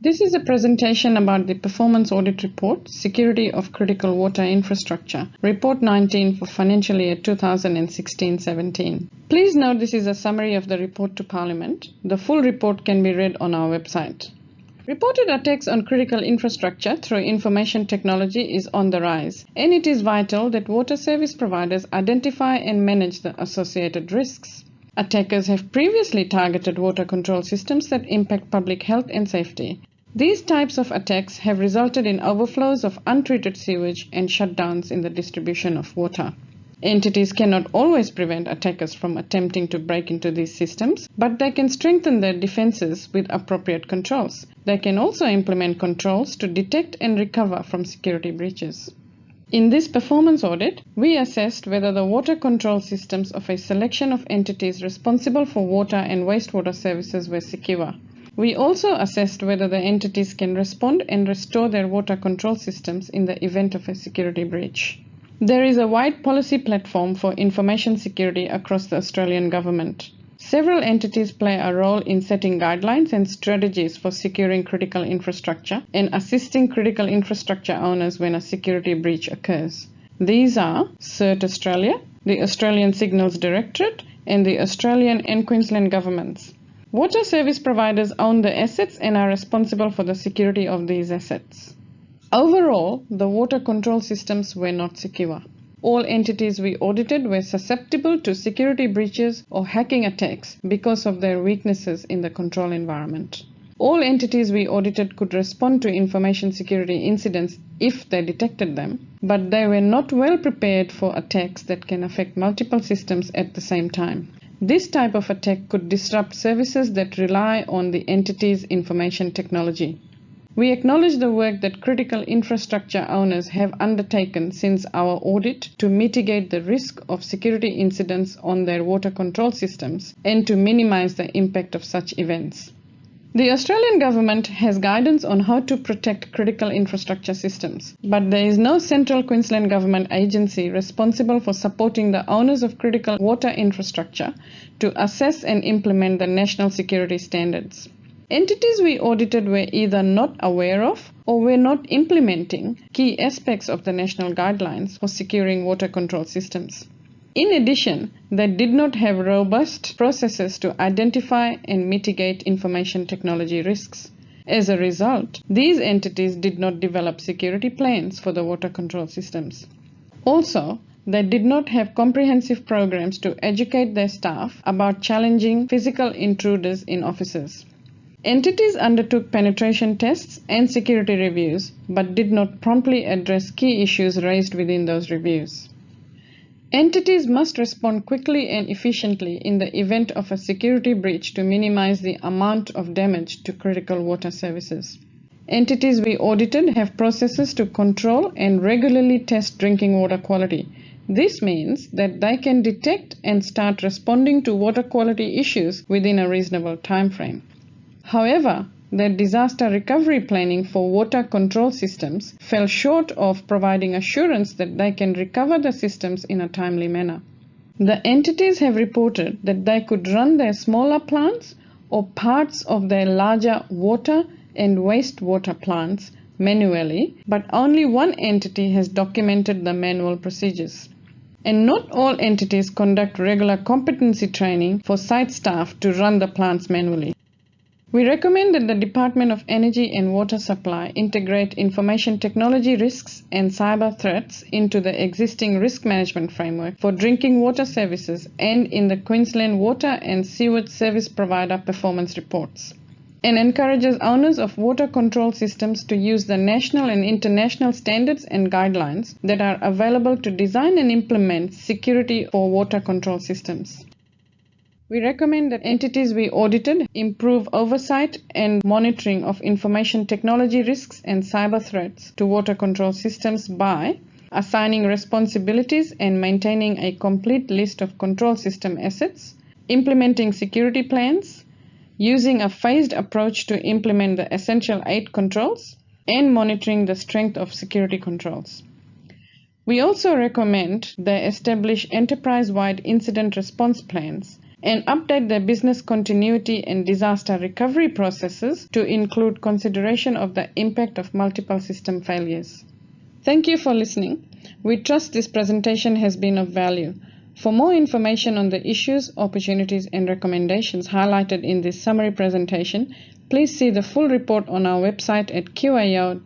This is a presentation about the Performance Audit Report, Security of Critical Water Infrastructure, Report 19 for financial year 2016-17. Please note this is a summary of the report to Parliament. The full report can be read on our website. Reported attacks on critical infrastructure through information technology is on the rise, and it is vital that water service providers identify and manage the associated risks. Attackers have previously targeted water control systems that impact public health and safety. These types of attacks have resulted in overflows of untreated sewage and shutdowns in the distribution of water. Entities cannot always prevent attackers from attempting to break into these systems, but they can strengthen their defenses with appropriate controls. They can also implement controls to detect and recover from security breaches. In this performance audit, we assessed whether the water control systems of a selection of entities responsible for water and wastewater services were secure. We also assessed whether the entities can respond and restore their water control systems in the event of a security breach. There is a wide policy platform for information security across the Australian government. Several entities play a role in setting guidelines and strategies for securing critical infrastructure and assisting critical infrastructure owners when a security breach occurs. These are CERT Australia, the Australian Signals Directorate, and the Australian and Queensland governments. Water service providers own the assets and are responsible for the security of these assets. Overall, the water control systems were not secure. All entities we audited were susceptible to security breaches or hacking attacks because of their weaknesses in the control environment. All entities we audited could respond to information security incidents if they detected them, but they were not well prepared for attacks that can affect multiple systems at the same time. This type of attack could disrupt services that rely on the entity's information technology. We acknowledge the work that critical infrastructure owners have undertaken since our audit to mitigate the risk of security incidents on their water control systems and to minimize the impact of such events. The Australian government has guidance on how to protect critical infrastructure systems, but there is no central Queensland government agency responsible for supporting the owners of critical water infrastructure to assess and implement the national security standards. Entities we audited were either not aware of or were not implementing key aspects of the national guidelines for securing water control systems. In addition, they did not have robust processes to identify and mitigate information technology risks. As a result, these entities did not develop security plans for the water control systems. Also, they did not have comprehensive programs to educate their staff about challenging physical intruders in offices. Entities undertook penetration tests and security reviews, but did not promptly address key issues raised within those reviews. Entities must respond quickly and efficiently in the event of a security breach to minimize the amount of damage to critical water services. Entities we audited have processes to control and regularly test drinking water quality. This means that they can detect and start responding to water quality issues within a reasonable time frame. However, their disaster recovery planning for water control systems fell short of providing assurance that they can recover the systems in a timely manner. The entities have reported that they could run their smaller plants or parts of their larger water and wastewater plants manually, but only one entity has documented the manual procedures. And not all entities conduct regular competency training for site staff to run the plants manually. We recommend that the Department of Energy and Water Supply integrate information technology risks and cyber threats into the existing risk management framework for drinking water services and in the Queensland Water and Sewage Service Provider performance reports, and encourages owners of water control systems to use the national and international standards and guidelines that are available to design and implement security for water control systems. We recommend that entities we audited improve oversight and monitoring of information technology risks and cyber threats to water control systems by assigning responsibilities and maintaining a complete list of control system assets, implementing security plans, using a phased approach to implement the Essential 8 controls, and monitoring the strength of security controls. We also recommend they establish enterprise-wide incident response plans and update their business continuity and disaster recovery processes to include consideration of the impact of multiple system failures. Thank you for listening. We trust this presentation has been of value. For more information on the issues, opportunities, and recommendations highlighted in this summary presentation, please see the full report on our website at qio.qld.gov.au.